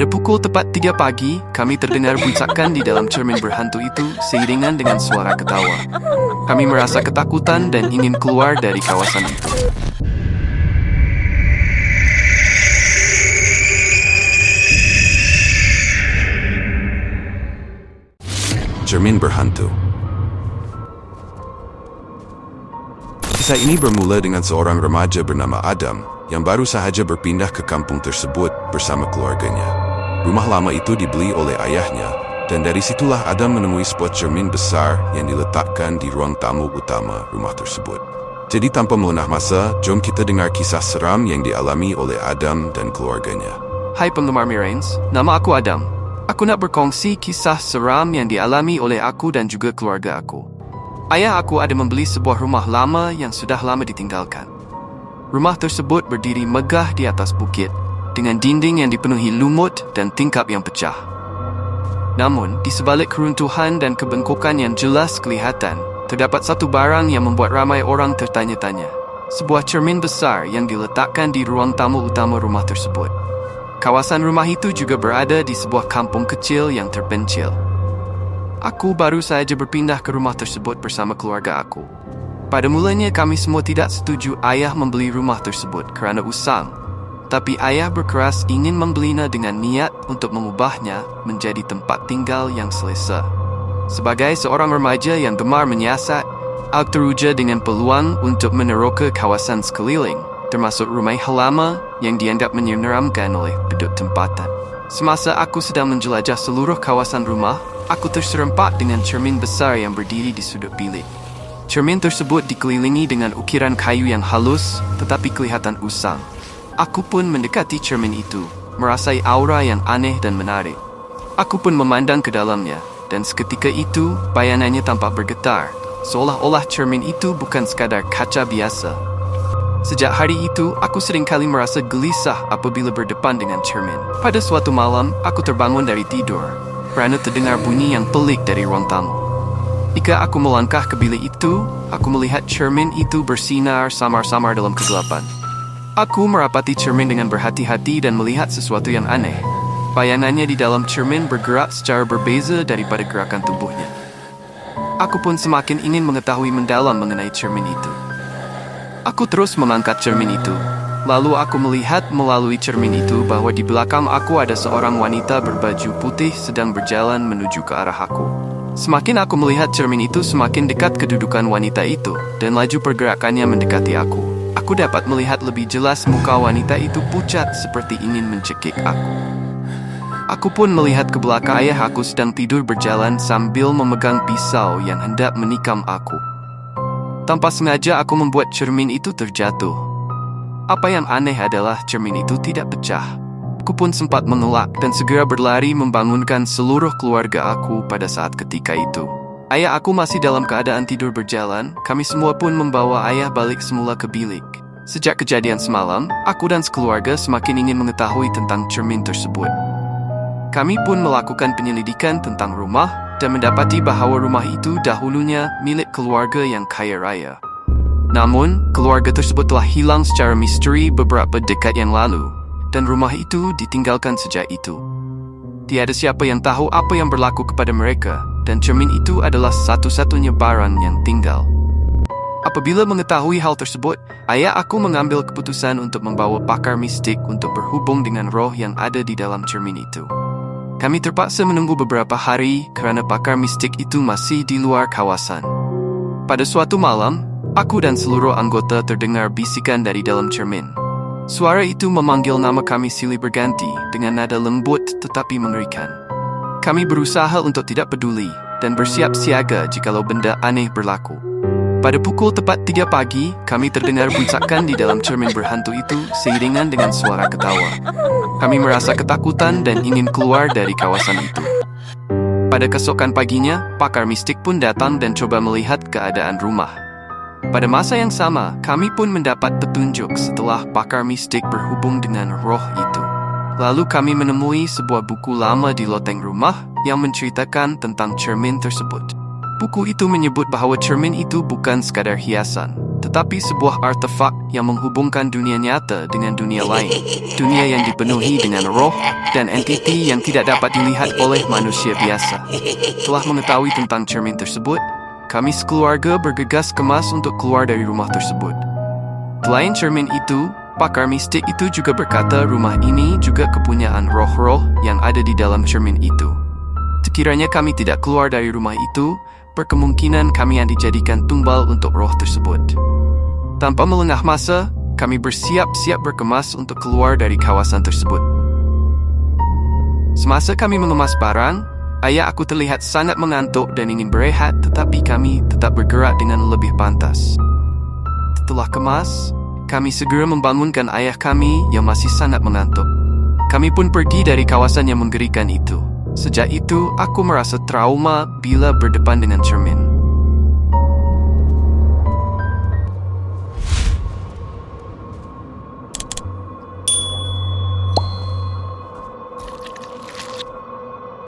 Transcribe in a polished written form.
Pada pukul tepat 3 pagi, kami terdengar buncakan di dalam cermin berhantu itu seiringan dengan suara ketawa. Kami merasa ketakutan dan ingin keluar dari kawasan itu. Cermin berhantu. Kisah ini bermula dengan seorang remaja bernama Adam yang baru sahaja berpindah ke kampung tersebut bersama keluarganya. Rumah lama itu dibeli oleh ayahnya, dan dari situlah Adam menemui sebuah cermin besar yang diletakkan di ruang tamu utama rumah tersebut. Jadi tanpa melenah masa, jom kita dengar kisah seram yang dialami oleh Adam dan keluarganya. Hai penggemar Mirains, nama aku Adam. Aku nak berkongsi kisah seram yang dialami oleh aku dan juga keluarga aku. Ayah aku ada membeli sebuah rumah lama yang sudah lama ditinggalkan. Rumah tersebut berdiri megah di atas bukit, dengan dinding yang dipenuhi lumut dan tingkap yang pecah. Namun, di sebalik keruntuhan dan kebengkokan yang jelas kelihatan, terdapat satu barang yang membuat ramai orang tertanya-tanya. Sebuah cermin besar yang diletakkan di ruang tamu utama rumah tersebut. Kawasan rumah itu juga berada di sebuah kampung kecil yang terpencil. Aku baru saja berpindah ke rumah tersebut bersama keluarga aku. Pada mulanya kami semua tidak setuju ayah membeli rumah tersebut kerana usang. Tapi ayah berkeras ingin membelinya dengan niat untuk mengubahnya menjadi tempat tinggal yang selesa. Sebagai seorang remaja yang gemar menyiasat, aku teruja dengan peluang untuk meneroka kawasan sekeliling, termasuk rumah lama yang dianggap menyeramkan oleh penduduk tempatan. Semasa aku sedang menjelajah seluruh kawasan rumah, aku terserempak dengan cermin besar yang berdiri di sudut bilik. Cermin tersebut dikelilingi dengan ukiran kayu yang halus tetapi kelihatan usang. Aku pun mendekati cermin itu, merasai aura yang aneh dan menarik. Aku pun memandang ke dalamnya, dan seketika itu, bayangannya tampak bergetar, seolah-olah cermin itu bukan sekadar kaca biasa. Sejak hari itu, aku seringkali merasa gelisah apabila berdepan dengan cermin. Pada suatu malam, aku terbangun dari tidur, kerana terdengar bunyi yang pelik dari ruang tamu. Jika aku melangkah ke bilik itu, aku melihat cermin itu bersinar samar-samar dalam kegelapan. Aku merapati cermin dengan berhati-hati dan melihat sesuatu yang aneh. Bayangannya di dalam cermin bergerak secara berbeza daripada gerakan tubuhnya. Aku pun semakin ingin mengetahui mendalam mengenai cermin itu. Aku terus mengangkat cermin itu. Lalu aku melihat melalui cermin itu bahwa di belakang aku ada seorang wanita berbaju putih sedang berjalan menuju ke arah aku. Semakin aku melihat cermin itu, semakin dekat kedudukan wanita itu, dan laju pergerakannya mendekati aku. Aku dapat melihat lebih jelas muka wanita itu pucat seperti ingin mencekik aku. Aku pun melihat ke belakang ayah aku sedang tidur berjalan sambil memegang pisau yang hendak menikam aku. Tanpa sengaja aku membuat cermin itu terjatuh. Apa yang aneh adalah cermin itu tidak pecah. Aku pun sempat mengelak dan segera berlari membangunkan seluruh keluarga aku pada saat ketika itu. Ayah aku masih dalam keadaan tidur berjalan, kami semua pun membawa ayah balik semula ke bilik. Sejak kejadian semalam, aku dan sekeluarga semakin ingin mengetahui tentang cermin tersebut. Kami pun melakukan penyelidikan tentang rumah dan mendapati bahawa rumah itu dahulunya milik keluarga yang kaya raya. Namun, keluarga tersebut telah hilang secara misteri beberapa dekad yang lalu, dan rumah itu ditinggalkan sejak itu. Tiada siapa yang tahu apa yang berlaku kepada mereka, dan cermin itu adalah satu-satunya barang yang tinggal. Apabila mengetahui hal tersebut, ayah aku mengambil keputusan untuk membawa pakar mistik untuk berhubung dengan roh yang ada di dalam cermin itu. Kami terpaksa menunggu beberapa hari kerana pakar mistik itu masih di luar kawasan. Pada suatu malam, aku dan seluruh anggota terdengar bisikan dari dalam cermin. Suara itu memanggil nama kami silih berganti dengan nada lembut tetapi mengerikan. Kami berusaha untuk tidak peduli dan bersiap siaga jikalau benda aneh berlaku. Pada pukul tepat 3 pagi, kami terdengar buncakan di dalam cermin berhantu itu seiringan dengan suara ketawa. Kami merasa ketakutan dan ingin keluar dari kawasan itu. Pada keesokan paginya, pakar mistik pun datang dan coba melihat keadaan rumah. Pada masa yang sama, kami pun mendapat petunjuk setelah pakar mistik berhubung dengan roh itu. Lalu kami menemui sebuah buku lama di loteng rumah yang menceritakan tentang cermin tersebut. Buku itu menyebut bahawa cermin itu bukan sekadar hiasan, tetapi sebuah artefak yang menghubungkan dunia nyata dengan dunia lain. Dunia yang dipenuhi dengan roh dan entiti yang tidak dapat dilihat oleh manusia biasa. Setelah mengetahui tentang cermin tersebut, kami sekeluarga bergegas kemas untuk keluar dari rumah tersebut. Selain cermin itu, pakar mistik itu juga berkata rumah ini juga kepunyaan roh-roh yang ada di dalam cermin itu. Sekiranya kami tidak keluar dari rumah itu, berkemungkinan kami yang dijadikan tumbal untuk roh tersebut. Tanpa melengah masa, kami bersiap-siap berkemas untuk keluar dari kawasan tersebut. Semasa kami mengemas barang, ayah aku terlihat sangat mengantuk dan ingin berehat, tetapi kami tetap bergerak dengan lebih pantas. Setelah kemas, kami segera membangunkan ayah kami yang masih sangat mengantuk. Kami pun pergi dari kawasan yang menggerikan itu. Sejak itu, aku merasa trauma bila berdepan dengan cermin.